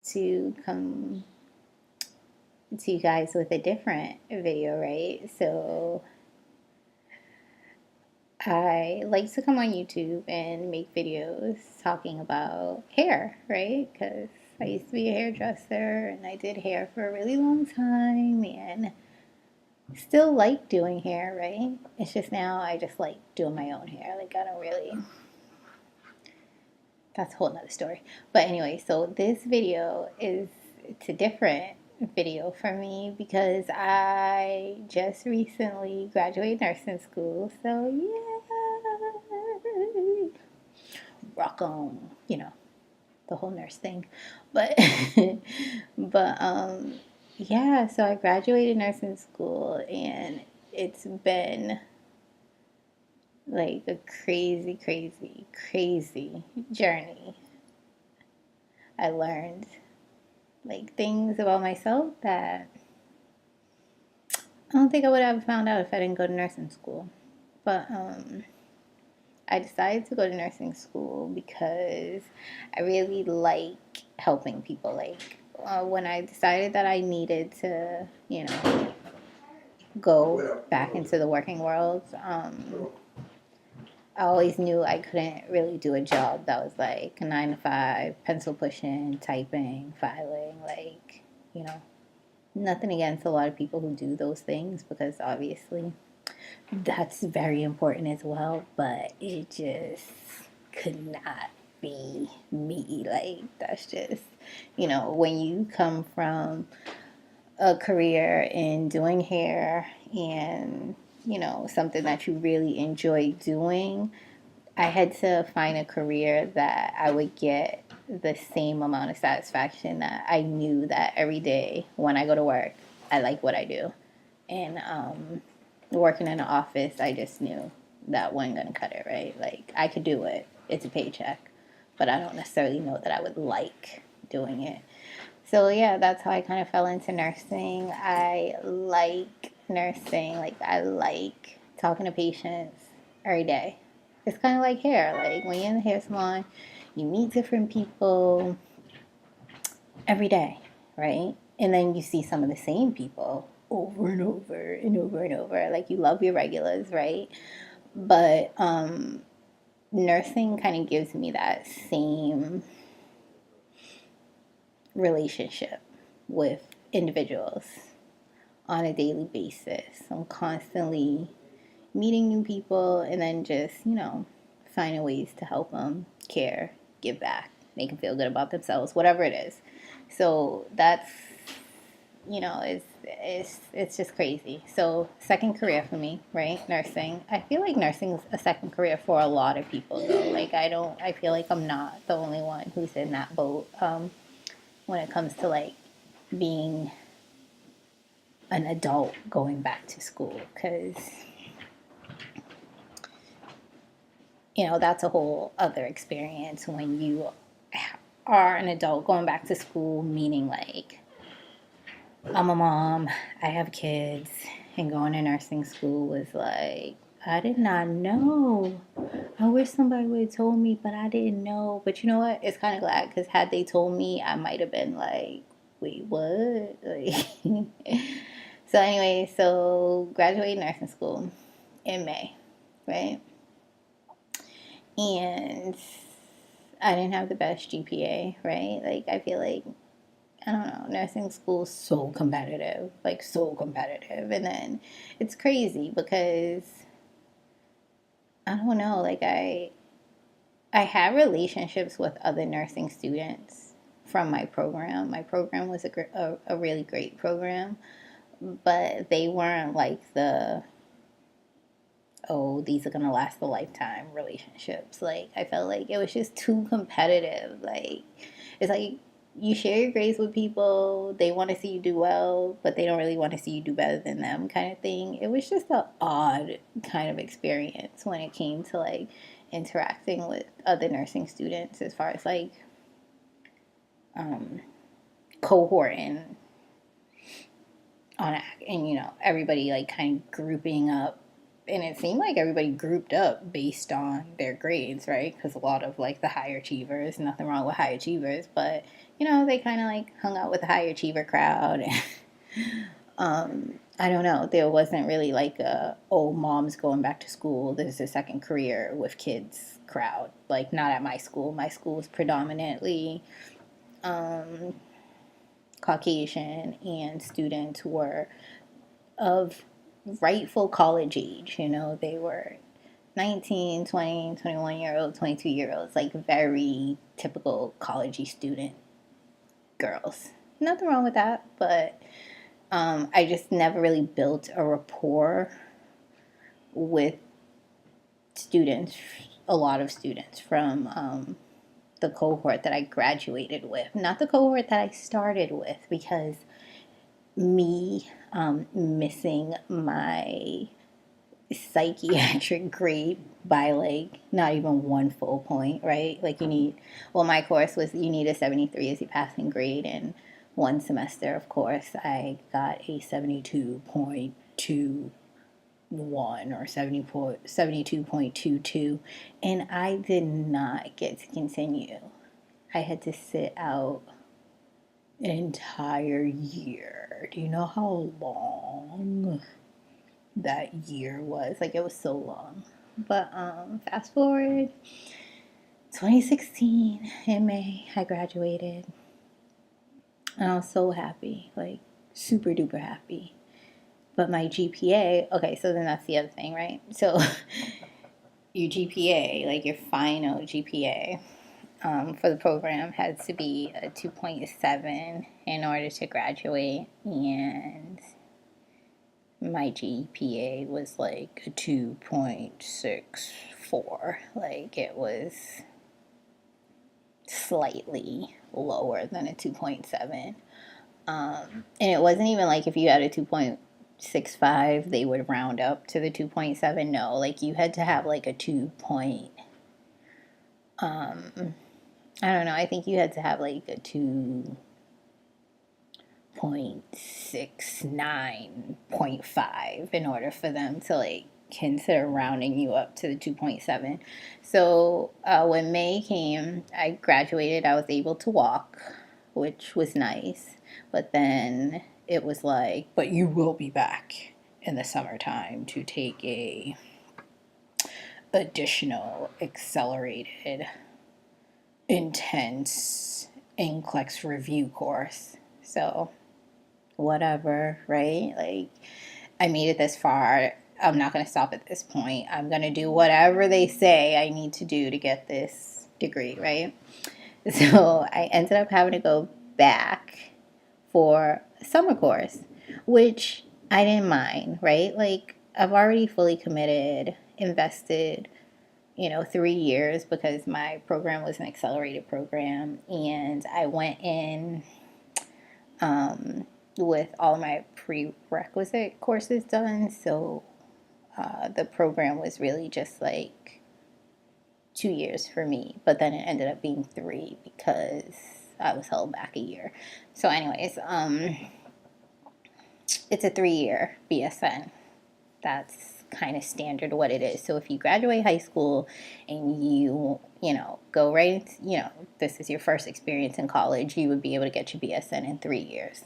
to come to you guys with a different video, right? So I like to come on YouTube and make videos talking about hair, right? Because I used to be a hairdresser and I did hair for a really long time and still like doing hair, right? It's just now I just like doing my own hair. Like, I don't really, that's a whole nother story. But anyway, so this video is, it's a different video for me because I just recently graduated nursing school. So, yeah, rock on, the whole nurse thing. But, but yeah, so I graduated nursing school and it's been like a crazy, crazy, crazy journey. I learned like things about myself that I don't think I would have found out if I didn't go to nursing school. But I decided to go to nursing school because I really like helping people. Like when I decided that I needed to, go back into the working world, I always knew I couldn't really do a job that was like a 9 to 5, pencil pushing, typing, filing, like, you know, nothing against a lot of people who do those things because obviously that's very important as well, but it just could not be me. Like, that's just, when you come from a career in doing hair and, something that you really enjoy doing, I had to find a career that I would get the same amount of satisfaction that I knew that every day when I go to work, I like what I do. And working in an office, I just knew that wasn't going to cut it, right? Like, I could do it, it's a paycheck, but I don't necessarily know that I would like doing it. So, yeah, that's how I kind of fell into nursing. I like nursing, like, I like talking to patients every day. It's kind of like hair. Like when you're in the hair salon, you meet different people every day, right? And then you see some of the same people over and over and over and over. Like you love your regulars, right? But nursing kind of gives me that same relationship with individuals on a daily basis. I'm constantly meeting new people and then just, finding ways to help them care, give back, make them feel good about themselves, whatever it is. So that's, it's just crazy. So second career for me, right? Nursing. I feel like nursing is a second career for a lot of people though. Like I feel like I'm not the only one who's in that boat when it comes to like being an adult going back to school because that's a whole other experience when you are an adult going back to school, meaning like I'm a mom, I have kids, and going to nursing school was like, I did not know. I wish somebody would have told me, but I didn't know. But you know what? It's kind of glad because had they told me, I might have been like, wait, what? Like, so anyway, so graduated nursing school in May, right? And I didn't have the best GPA, right? Like, I feel like, I don't know, nursing school is so competitive, like, so competitive. And then it's crazy because, I don't know, like, I had relationships with other nursing students from my program. My program was a really great program, but they weren't like the oh, these are gonna last a lifetime relationships. Like I felt like it was just too competitive. Like it's like you share your grades with people, they want to see you do well, but they don't really want to see you do better than them kind of thing. It was just an odd kind of experience when it came to like interacting with other nursing students as far as like um cohort and everybody like kind of grouping up and it seemed like everybody grouped up based on their grades, right? Because a lot of like the high achievers, nothing wrong with high achievers, but they kind of like hung out with the high achiever crowd. I don't know. There wasn't really like a, oh, mom's going back to school. This is a second career with kids crowd. Like, not at my school. My school was predominantly Caucasian, and students were of rightful college age. They were 19, 20, 21-year-olds, 22-year-olds, like very typical collegey student girls. Nothing wrong with that, but I just never really built a rapport with students, a lot of students from the cohort that I graduated with. Not the cohort that I started with, because me missing my psychiatric grade by like not even one full point, right? Like my course was you need a 73 as your passing grade, and one semester, of course, I got a 72.21 or 72.22, and I did not get to continue. I had to sit out an entire year. Do you know how long that year was? Like, it was so long. But fast forward 2016 in May, I graduated, and I was so happy, like super duper happy. But my GPA, okay, so then that's the other thing, right? So your GPA, like your final GPA for the program, had to be a 2.7 in order to graduate, and my GPA was like a 2.64. Like, it was slightly lower than a 2.7. And it wasn't even like if you had a 2.65, they would round up to the 2.7. No, like you had to have like a 2 point, I don't know, I think you had to have like a 2.69.5 in order for them to like consider rounding you up to the 2.7. So when May came, I graduated. I was able to walk, which was nice. But then it was like, but you will be back in the summertime to take a additional accelerated intense NCLEX review course. So whatever, right? Like, I made it this far. I'm not going to stop at this point. I'm going to do whatever they say I need to do to get this degree, right? So I ended up having to go back for a summer course, which I didn't mind, right? Like, I've already fully committed, invested, 3 years, because my program was an accelerated program, and I went in with all my prerequisite courses done. So the program was really just like 2 years for me, but then it ended up being 3 because I was held back a year. So anyways, it's a 3-year BSN. That's kind of standard what it is. So if you graduate high school and you go right, this is your first experience in college, you would be able to get your BSN in 3 years.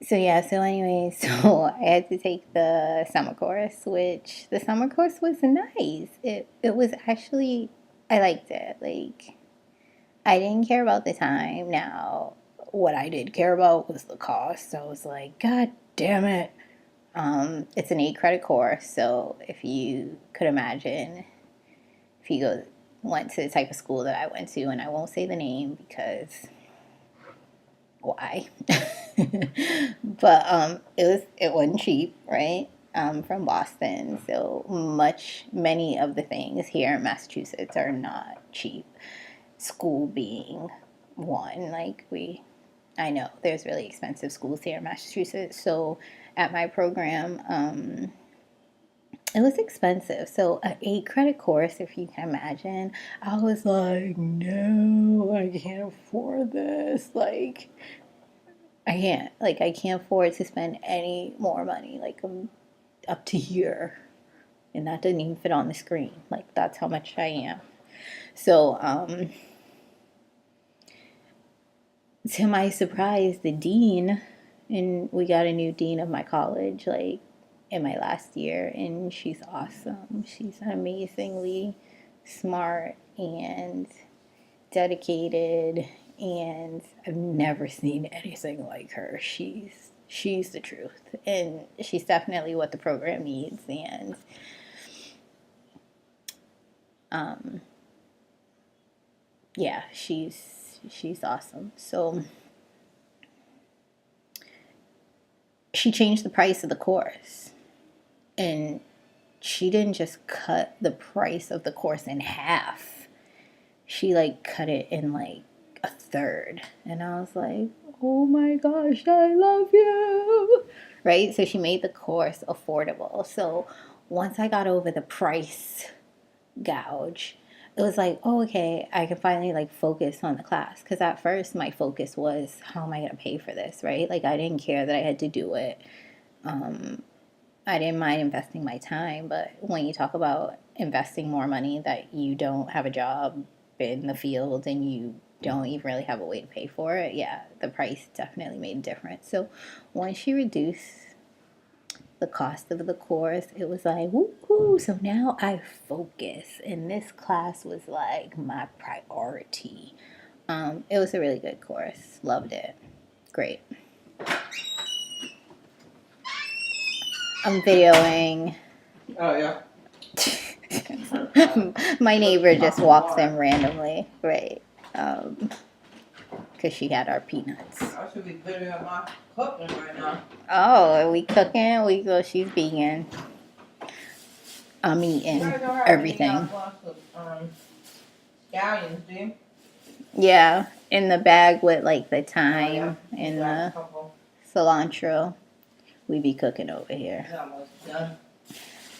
So anyway, so I had to take the summer course, which the summer course was nice. It was actually, I liked it. Like, I didn't care about the time. Now, what I did care about was the cost. So I was like, God damn it. It's an 8-credit course. So if you could imagine, if you went to the type of school that I went to, and I won't say the name because why? But it wasn't cheap, right? From Boston, so many of the things here in Massachusetts are not cheap. School being one. Like, I know there's really expensive schools here in Massachusetts. So at my program, it was expensive. So an 8-credit course, if you can imagine, I was like, no, I can't afford this. Like, I can't. Like, I can't afford to spend any more money. Like, I'm up to here. And that doesn't even fit on the screen. Like, that's how much I am. So, to my surprise, the dean, and we got a new dean of my college, like, in my last year, and she's awesome. She's amazingly smart and dedicated, and I've never seen anything like her. She's the truth, and she's definitely what the program needs. And yeah, she's awesome. So she changed the price of the course, and she didn't just cut the price of the course in half. She like cut it in like a third. And I was like, oh my gosh, I love you. Right? So she made the course affordable. So once I got over the price gouge, it was like, oh, okay, I can finally like focus on the class. Because at first my focus was, how am I going to pay for this? Right? Like, I didn't care that I had to do it. I didn't mind investing my time, but when you talk about investing more money that you don't have a job in the field and you don't even really have a way to pay for it, yeah, the price definitely made a difference. So once she reduced the cost of the course, it was like, woo-hoo, so now I focus. And this class was like my priority. It was a really good course. Loved it. Great. I'm videoing. Oh, yeah. My neighbor just walks in randomly, right? Because she had our peanuts. I should be videoing my cooking right now. Oh, are we cooking? She's vegan. I'm eating everything. Scallions, do you? Yeah, in the bag with like the thyme and the cilantro. We be cooking over here. It's almost done.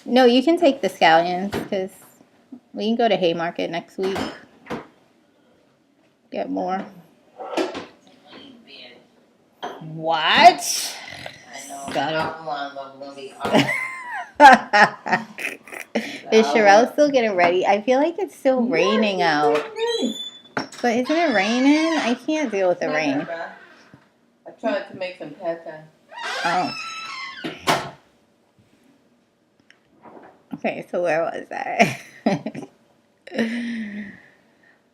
No, you can take the scallions because we can go to Haymarket next week. Get more. What? I know. Got it. Is Sherelle still getting ready? I feel like it's still raining out. But isn't it raining? I can't deal with the rain. I tried to make some pad Oh. Okay, so where was I?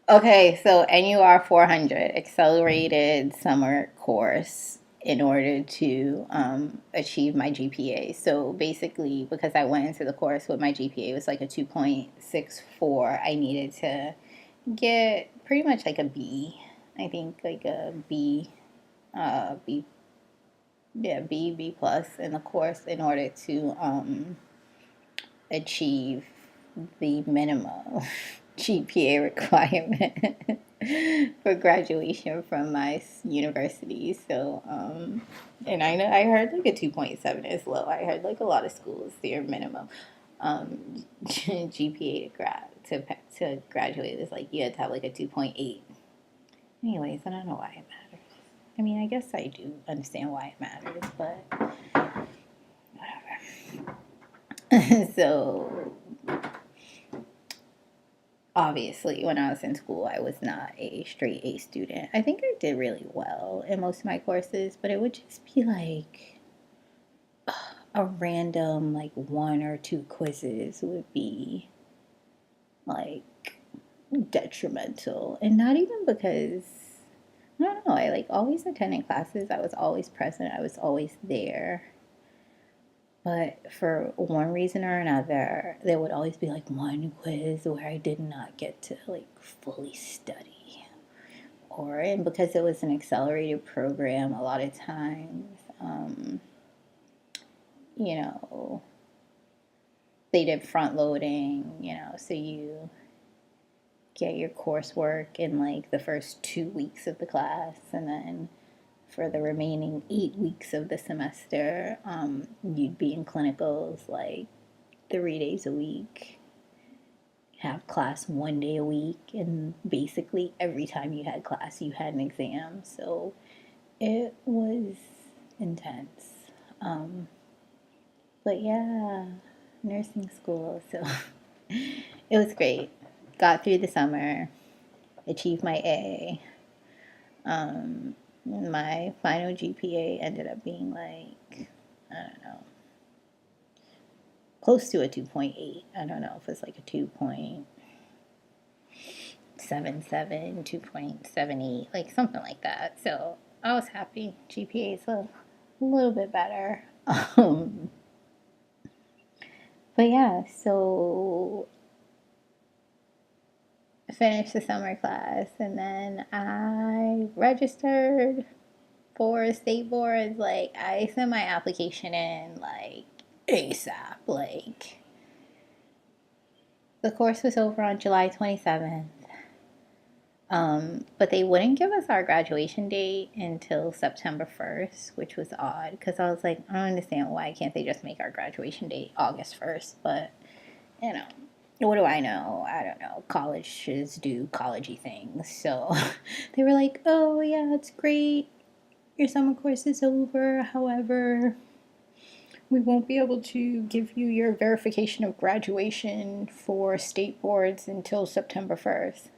Okay, so NUR 400, accelerated summer course in order to achieve my GPA. So basically, because I went into the course with my GPA was like a 2.64, I needed to get pretty much like a B. I think like a B, B, yeah, B plus in the course in order to achieve the minimum GPA requirement for graduation from my university. So, and I heard like a 2.7 is low. I heard like a lot of schools, their minimum GPA to graduate is like you had to have like a 2.8. Anyways, I don't know why it matters. I mean, I guess I do understand why it matters, but whatever. So obviously, when I was in school, I was not a straight A student. I think I did really well in most of my courses, but it would just be like a random, like, one or two quizzes would be like detrimental. And not even because, I don't know, I like always attended classes, I was always present, I was always there. But for one reason or another, there would always be like one quiz where I did not get to like fully study. And because it was an accelerated program, a lot of times, you know, they did front loading, so you get your coursework in like the first 2 weeks of the class, and then for the remaining 8 weeks of the semester, you'd be in clinicals like 3 days a week, have class 1 day a week, and basically every time you had class, you had an exam. So It was intense. Um, but yeah, nursing school. So it was great. Got through the summer, achieved my A. My final GPA ended up being like, I don't know, close to a 2.8. I don't know if it's like a 2.77, 2.78, like something like that. So I was happy. GPA is a little bit better. Um, but yeah, so I finished the summer class and then I registered for state boards. Like I sent my application in like ASAP. Like the course was over on July 27th. But they wouldn't give us our graduation date until September 1st, which was odd because I was like, I don't understand why can't they just make our graduation date August 1st? But, you know, what do I know? I don't know. Colleges do collegey things. So they were like, oh, yeah, it's great. Your summer course is over. However, we won't be able to give you your verification of graduation for state boards until September 1st.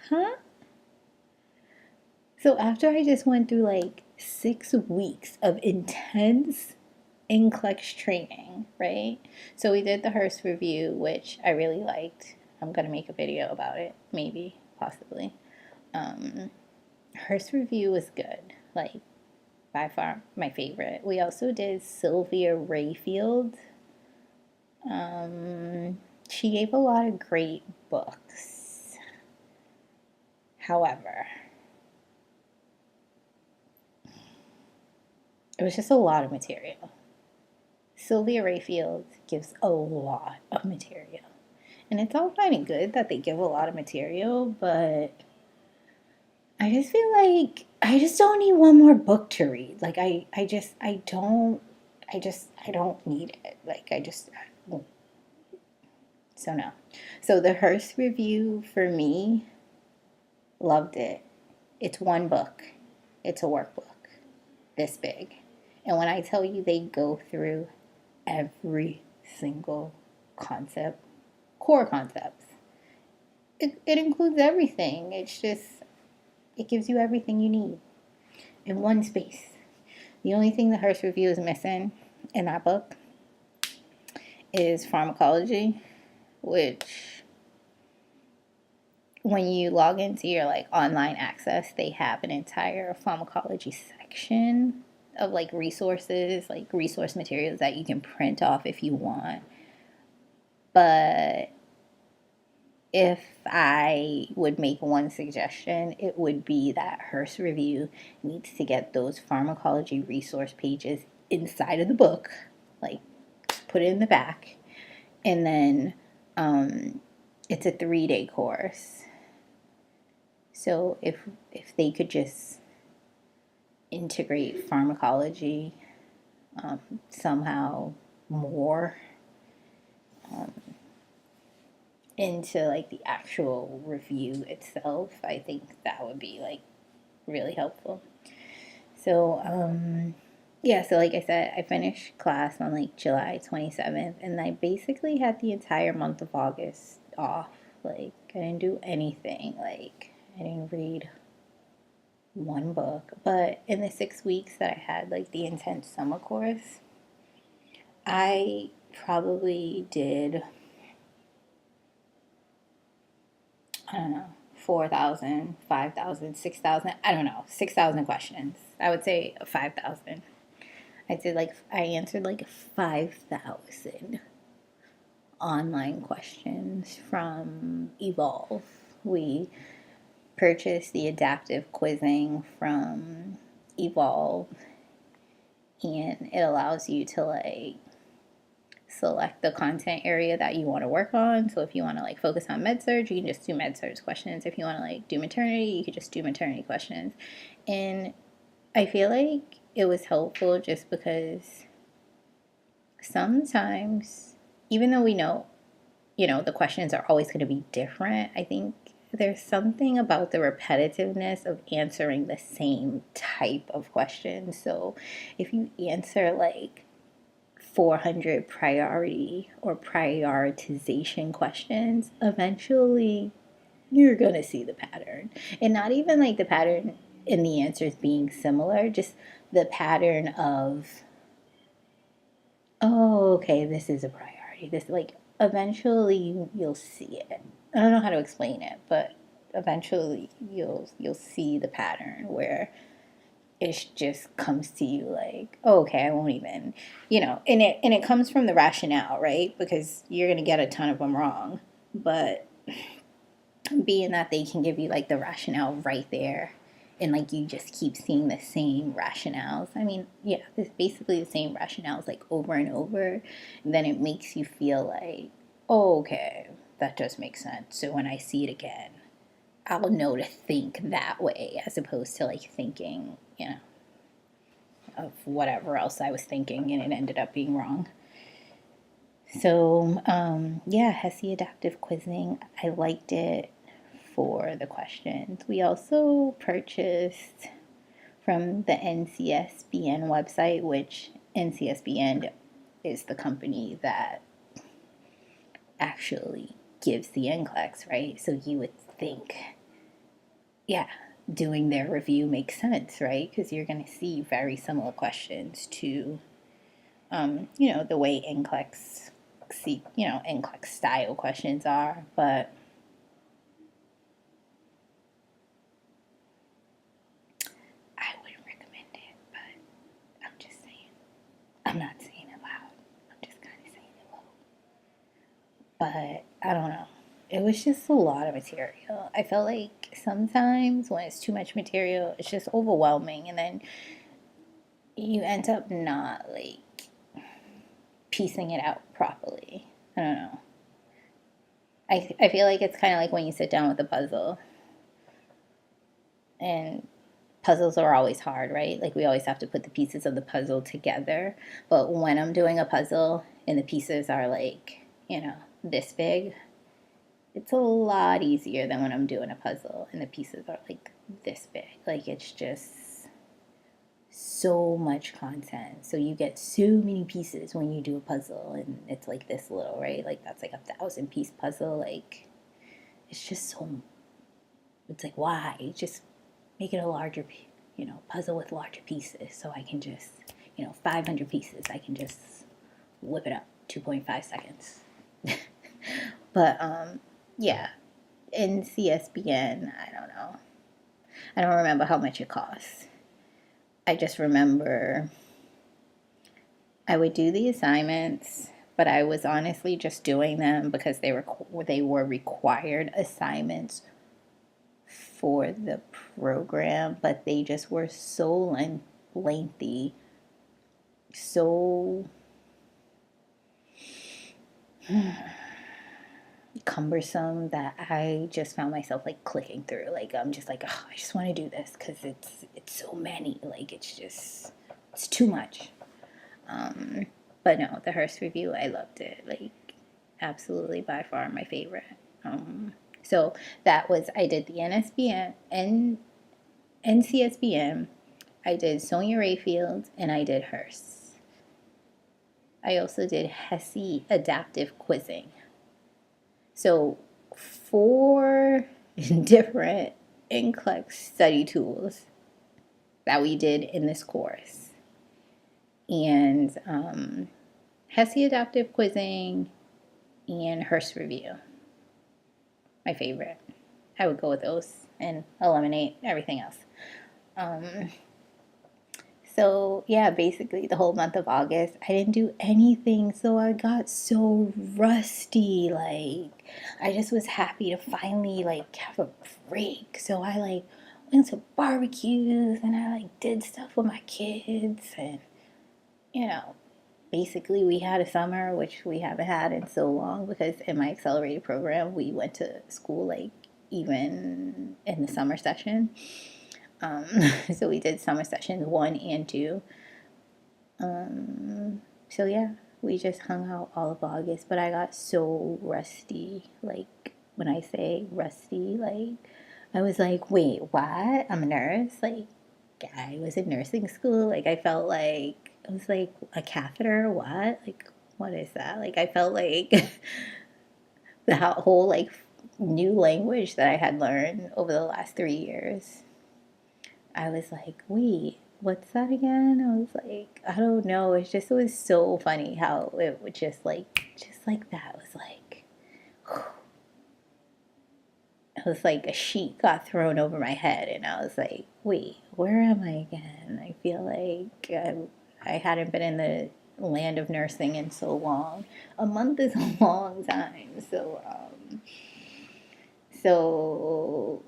Huh? So after I just went through like 6 weeks of intense NCLEX training, right? So we did the Hearst review, which I really liked. I'm gonna make a video about it, maybe, possibly. Um, Hearst review was good, like by far my favorite. We also did Sylvia Rayfield. She gave a lot of great books. However, it was just a lot of material. Sylvia Rayfield gives a lot of material. And it's all fine and good that they give a lot of material, but I just feel like I just don't need one more book to read. Like I don't need it. Like so no. So the Hearst review for me, loved it. It's one book. It's a workbook this big. And when I tell you they go through every single concept, core concepts, it includes everything. It's just, it gives you everything you need in one space. The only thing the Hearst Review is missing in that book is pharmacology, which when you log into your like online access, they have an entire pharmacology section of like resources, like resource materials that you can print off if you want. But if I would make one suggestion, it would be that Hearst Review needs to get those pharmacology resource pages inside of the book, like put it in the back, and then it's a 3-day course. So if they could just integrate pharmacology somehow more into like the actual review itself, I think that would be like really helpful. So yeah, so like I said, I finished class on like July 27th, and I basically had the entire month of August off. Like I didn't do anything. Like I didn't read one book. But in the 6 weeks that I had like the intense summer course, I probably did, I don't know, 4,000, 5,000, 6,000. I don't know, 6,000 questions. I would say 5,000. I answered like 5,000 online questions from Evolve. We purchased the adaptive quizzing from Evolve, and it allows you to like select the content area that you want to work on. So if you want to like focus on med surg, you can just do med surg questions. If you want to like do maternity, you could just do maternity questions. And I feel like it was helpful just because sometimes, even though we know, the questions are always going to be different, I think there's something about the repetitiveness of answering the same type of question. So if you answer like 400 priority or prioritization questions, eventually you're going to see the pattern. And not even like the pattern in the answers being similar, just the pattern of, oh, okay, this is a priority. This, like, eventually you'll see it. I don't know how to explain it, but eventually you'll see the pattern where it just comes to you like, oh, okay, I won't even, and it comes from the rationale, right? Because you're gonna get a ton of them wrong, but being that they can give you like the rationale right there, and like you just keep seeing the same rationales. I mean, yeah, it's basically the same rationales like over and over, and then it makes you feel like, oh, okay, that does make sense. So when I see it again, I'll know to think that way, as opposed to like thinking, of whatever else I was thinking and it ended up being wrong. So, yeah, HESI adaptive quizzing, I liked it for the questions. We also purchased from the NCSBN website, which NCSBN is the company that actually gives the NCLEX, right? So you would think, yeah, doing their review makes sense, right? Because you're going to see very similar questions to, the way NCLEX NCLEX style questions are. But I wouldn't recommend it. But I'm just saying. I'm not saying it loud. I'm just kind of saying it low. But I don't know. It was just a lot of material. I felt like sometimes when it's too much material, it's just overwhelming, and then you end up not like piecing it out properly. I don't know. I feel like it's kind of like when you sit down with a puzzle, and puzzles are always hard, right? Like we always have to put the pieces of the puzzle together. But when I'm doing a puzzle and the pieces are like, this big, it's a lot easier than when I'm doing a puzzle and the pieces are like this big. Like it's just so much content. So you get so many pieces when you do a puzzle and it's like this little, right? Like that's like 1,000-piece puzzle. Like it's just so, it's like, why? Just make it a larger, puzzle with larger pieces so I can just, 500 pieces, I can just whip it up 2.5 seconds. But, yeah, in CSBN, I don't know. I don't remember how much it costs. I just remember I would do the assignments, but I was honestly just doing them because they were required assignments for the program, but they just were so lengthy, so cumbersome that I just found myself like clicking through. Like I'm just like, oh, I just want to do this because it's so many. Like it's too much. But no, the Hearst review, I loved it. Like absolutely by far my favorite. So that was, I did the NCSBN, I did Sonia Rayfield, and I did Hearst. I also did HESI adaptive quizzing. So 4 different NCLEX study tools that we did in this course. And HESI adaptive quizzing and Hearst review. My favorite. I would go with those and eliminate everything else. So yeah, basically the whole month of August, I didn't do anything. So I got so rusty. Like I just was happy to finally like have a break. So I like went to barbecues and I like did stuff with my kids, and basically we had a summer, which we haven't had in so long, because in my accelerated program we went to school like even in the summer session. So we did summer sessions 1 and 2. So yeah, we just hung out all of August, but I got so rusty. Like when I say rusty, like, I was like, wait, what? I'm a nurse? Like, I was in nursing school. Like, I felt like, I was like, a catheter? What? Like, what is that? Like, I felt like the whole, like, new language that I had learned over the last 3 years. I was like, wait, what's that again? I was like, I don't know. It was so funny how it would just like that. It was like, it was like a sheet got thrown over my head, and I was like, wait, where am I again? I feel like I hadn't been in the land of nursing in so long. A month is a long time. So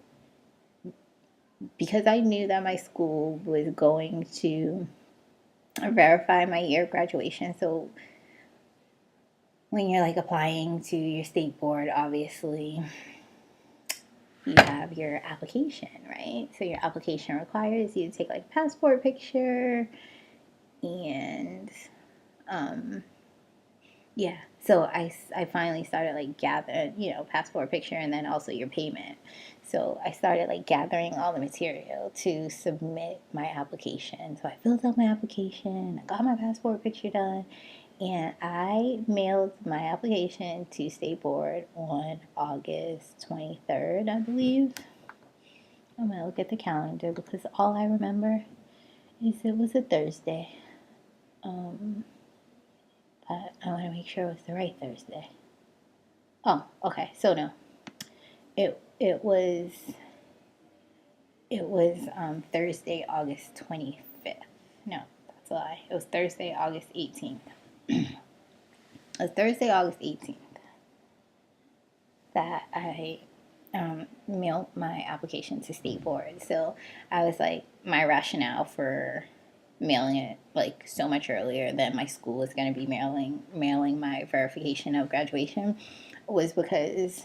because I knew that my school was going to verify my year of graduation. So when you're like applying to your state board, obviously you have your application, right? So your application requires you to take like a passport picture and yeah. So I finally started like gathering, passport picture and then also your payment. So I started like gathering all the material to submit my application. So I filled out my application, I got my passport picture done, and I mailed my application to State Board on August 23rd, I believe. I'm going to look at the calendar because all I remember is it was a Thursday. But I want to make sure it was the right Thursday. Oh, okay. So no, it was Thursday, August 25th. No, that's a lie. It was Thursday, August 18th. It was Thursday, August 18th that I mailed my application to State Board. So I was like, my rationale for mailing it like so much earlier than my school was going to be mailing my verification of graduation was because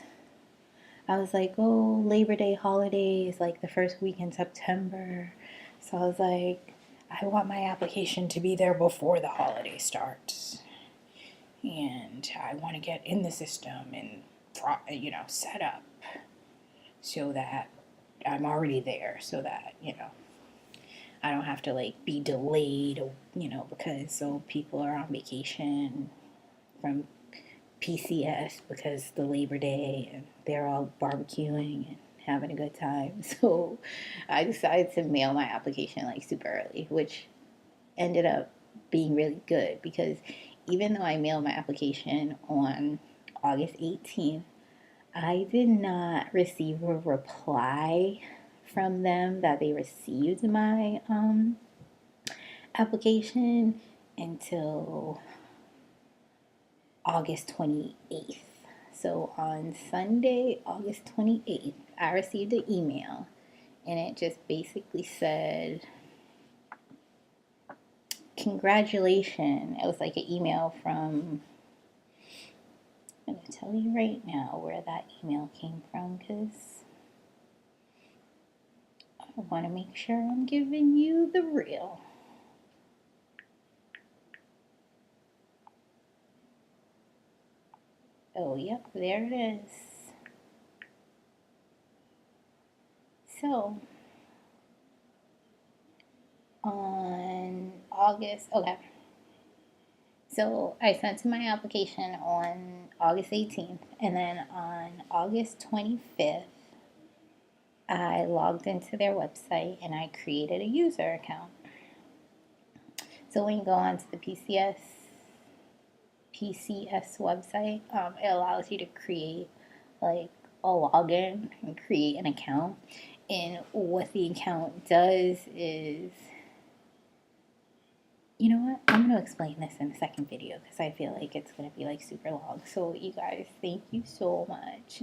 I was like, oh, Labor Day holiday is like the first week in September. So I was like, I want my application to be there before the holiday starts. And I want to get in the system and, set up so that I'm already there so that, I don't have to like be delayed, because so people are on vacation from PCS because the Labor Day and they're all barbecuing and having a good time. So I decided to mail my application like super early, which ended up being really good because even though I mailed my application on August 18th, I did not receive a reply from them that they received my application until August 28th. So on Sunday, August 28th, I received an email and it just basically said, congratulations. It was like an email from, I'm going to tell you right now where that email came from because I want to make sure I'm giving you the real. Oh, yep, there it is. So, on August, okay. So I sent in my application on August 18th, and then on August 25th, I logged into their website and I created a user account. So when you go onto the PCS website, it allows you to create like a login and create an account. And what the account does is, you know what? I'm going to explain this in the second video because I feel like it's going to be like super long. So you guys, thank you so much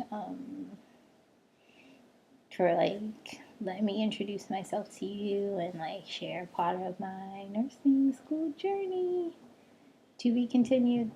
for like letting me introduce myself to you and like share part of my nursing school journey to be continued.